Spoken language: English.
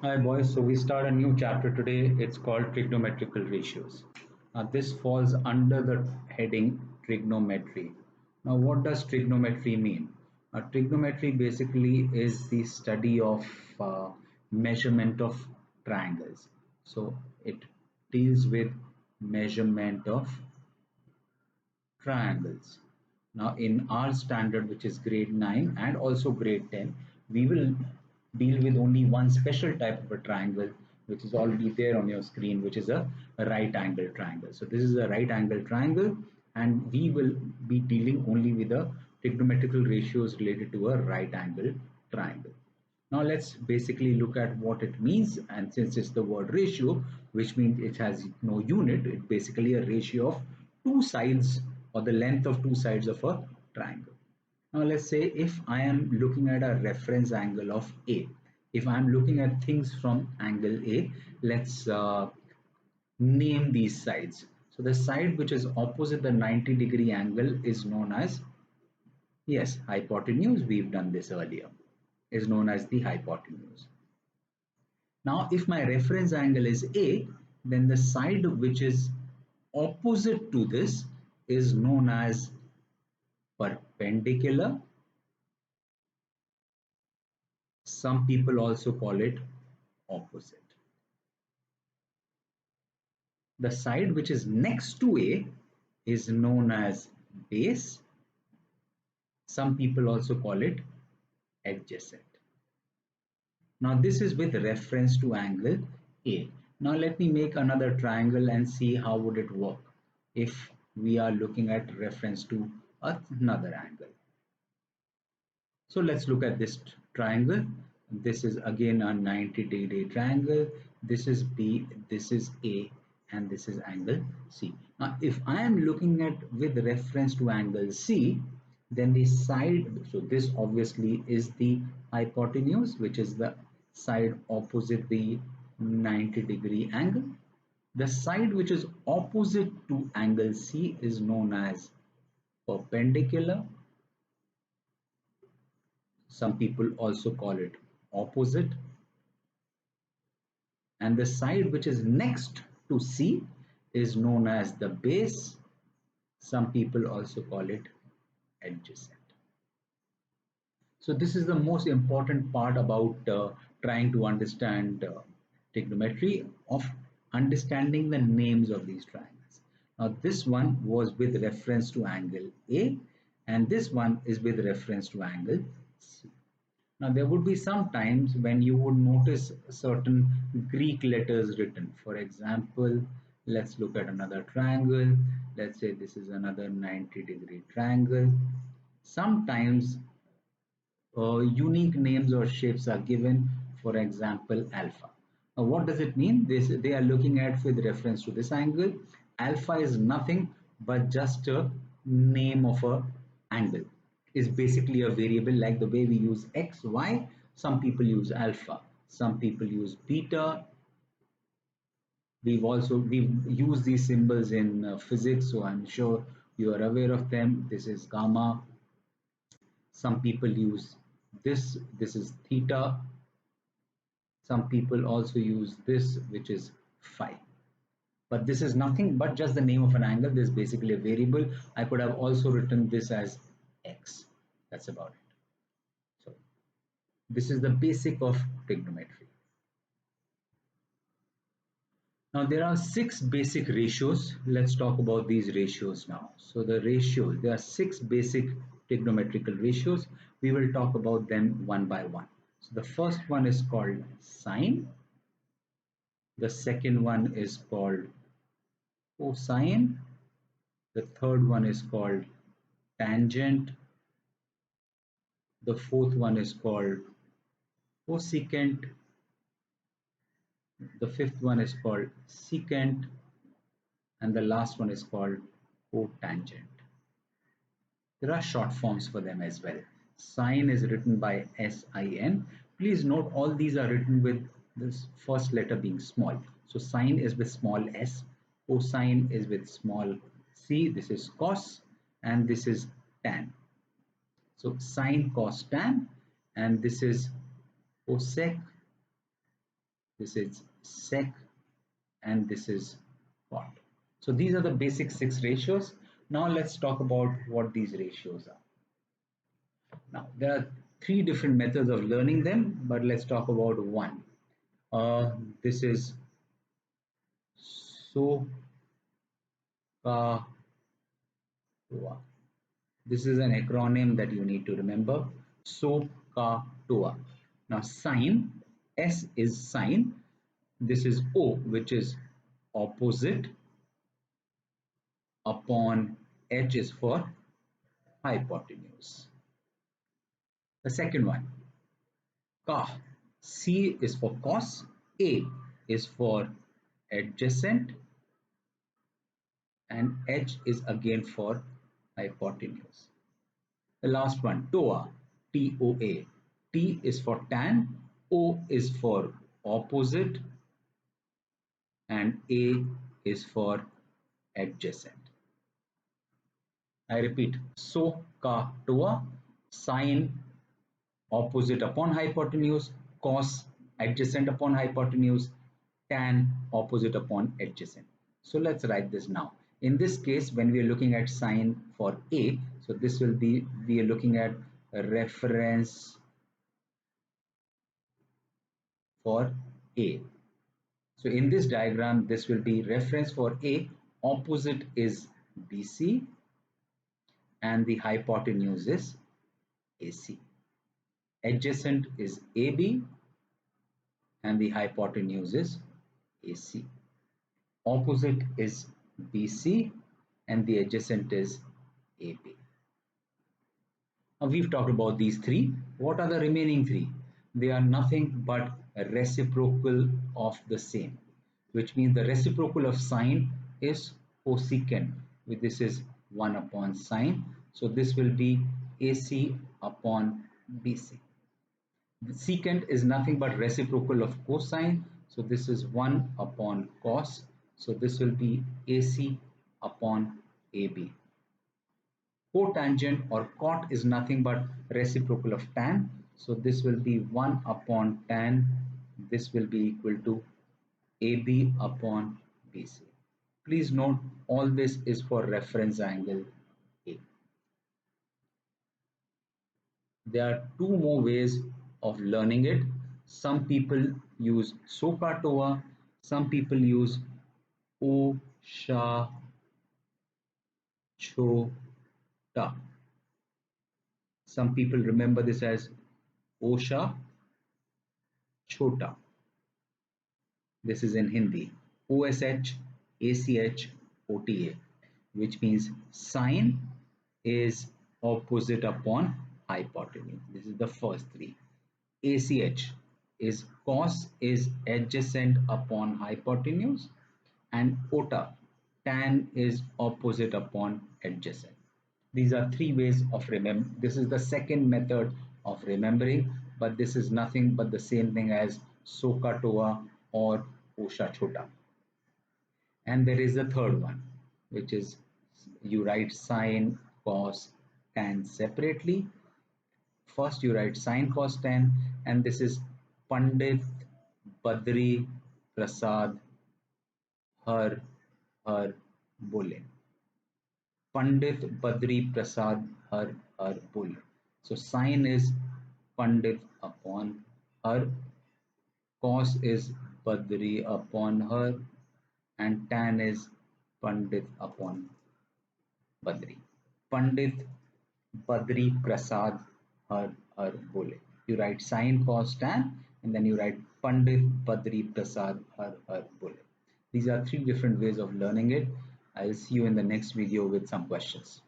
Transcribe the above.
Hi boys, so we start a new chapter today. It's called Trigonometrical Ratios. This falls under the heading Trigonometry. Now, what does trigonometry mean? Trigonometry basically is the study of uh, measurement of triangles. So it deals with measurement of triangles. Now, in our standard, which is grade 9 and also grade 10, we will deal with only one special type of a triangle, which is already there on your screen, which is a right angle triangle. So, this is a right angle triangle, and we will be dealing only with the trigonometrical ratios related to a right angle triangle. Now let's basically look at what it means, and since it's the word ratio, which means it has no unit, it's basically a ratio of two sides or the length of two sides of a triangle. Now let's say if I am looking at a reference angle of A, if I'm looking at things from angle A, let's name these sides. So the side which is opposite the 90-degree angle is known as, yes, hypotenuse. We've done this earlier, is known as the hypotenuse. Now, if my reference angle is A, then the side which is opposite to this is known as perpendicular. Some people also call it opposite. The side which is next to A is known as base. Some people also call it adjacent. Now this is with reference to angle A. Now let me make another triangle and see how would it work if we are looking at reference to another angle. So let's look at this triangle. This is again a 90-degree triangle. This is B, this is A, and this is angle C. Now if I am looking at with reference to angle C, then the side, so this obviously is the hypotenuse, which is the side opposite the 90-degree angle. The side which is opposite to angle C is known as perpendicular. Some people also call it opposite. And the side which is next to C is known as the base. Some people also call it adjacent. So this is the most important part about trying to understand trigonometry, of understanding the names of these triangles. Now this one was with reference to angle A, and this one is with reference to angle C. Now there would be some times when you would notice certain Greek letters written. For example, let's look at another triangle. Let's say this is another 90-degree triangle. Sometimes unique names or shapes are given, for example alpha. Now what does it mean? They are looking at with reference to this angle. Alpha is nothing but just a name of a angle. Is basically a variable, like the way we use x, y. Some people use alpha, some people use beta. We've used these symbols in physics, so I'm sure you are aware of them. This is gamma. Some people use this is theta. Some people also use this, which is phi. But this is nothing but just the name of an angle. This is basically a variable. I could have also written this as x. That's about it. So this is the basic of trigonometry. Now there are 6 basic ratios. Let's talk about these ratios now. So the ratios, there are 6 basic trigonometrical ratios. We will talk about them one by one. So the first one is called sine. The second one is called cosine. The third one is called tangent. The fourth one is called cosecant. The fifth one is called secant. And the last one is called cotangent. There are short forms for them as well. Sine is written by SIN. Please note all these are written with this first letter being small. So sine is with small s, cosine is with small c, this is cos, and this is tan. So sine, cos, tan, and this is cosec, this is sec, and this is cot. So these are the basic 6 ratios. Now let's talk about what these ratios are. Now there are 3 different methods of learning them, but let's talk about one. This is SOHCAHTOA. This is an acronym that you need to remember. SOHCAHTOA. Now sine, S is sine. This is O, which is opposite, upon H is for hypotenuse. The second one, Ka. C is for cos, A is for adjacent, and H is again for hypotenuse. The last one, TOA, TOA. T is for tan, O is for opposite, and A is for adjacent. I repeat, SOHCAHTOA, sine opposite upon hypotenuse, cos adjacent upon hypotenuse, tan opposite upon adjacent. So let's write this now. In this case, when we are looking at sine for A, so this will be, we are looking at a reference for A. So in this diagram, this will be reference for A, opposite is BC, and the hypotenuse is AC. Adjacent is AB, and the hypotenuse is AC. Opposite is BC, and the adjacent is AB. Now we've talked about these 3. What are the remaining 3? They are nothing but a reciprocal of the same, which means the reciprocal of sine is cosecant, which this is 1 upon sine. So this will be AC upon BC. The secant is nothing but reciprocal of cosine. So this is 1 upon cos. So this will be AC upon AB. Cotangent or cot is nothing but reciprocal of tan. So this will be 1 upon tan. This will be equal to AB upon BC. Please note all this is for reference angle A. There are 2 more ways of learning it. Some people use SOHCAHTOA, some people use OSHA CHOTA. Some people remember this as OSHA CHOTA. This is in Hindi. OSH ACH OTA, which means sine is opposite upon hypotenuse. This is the first 3. ACH is cos is adjacent upon hypotenuse, and OTA, tan is opposite upon adjacent. These are 3 ways of remember. This is the second method of remembering, but this is nothing but the same thing as SOHCAHTOA or OSHA CHOTA. And there is a third one, which is you write sine, cos, tan separately. First you write sine, cos, tan, and this is Pandit Badri Prasad Har Bole. Pandit Badri Prasad Har Bole. So sine is Pandit upon Har, cos is Badri upon Har, and tan is Pandit upon Badri. Pandit Badri Prasad Har Bole. You write sine, cos, tan, and then you write Pandit Badri Prasad Har Bole. These are 3 different ways of learning it. I'll see you in the next video with some questions.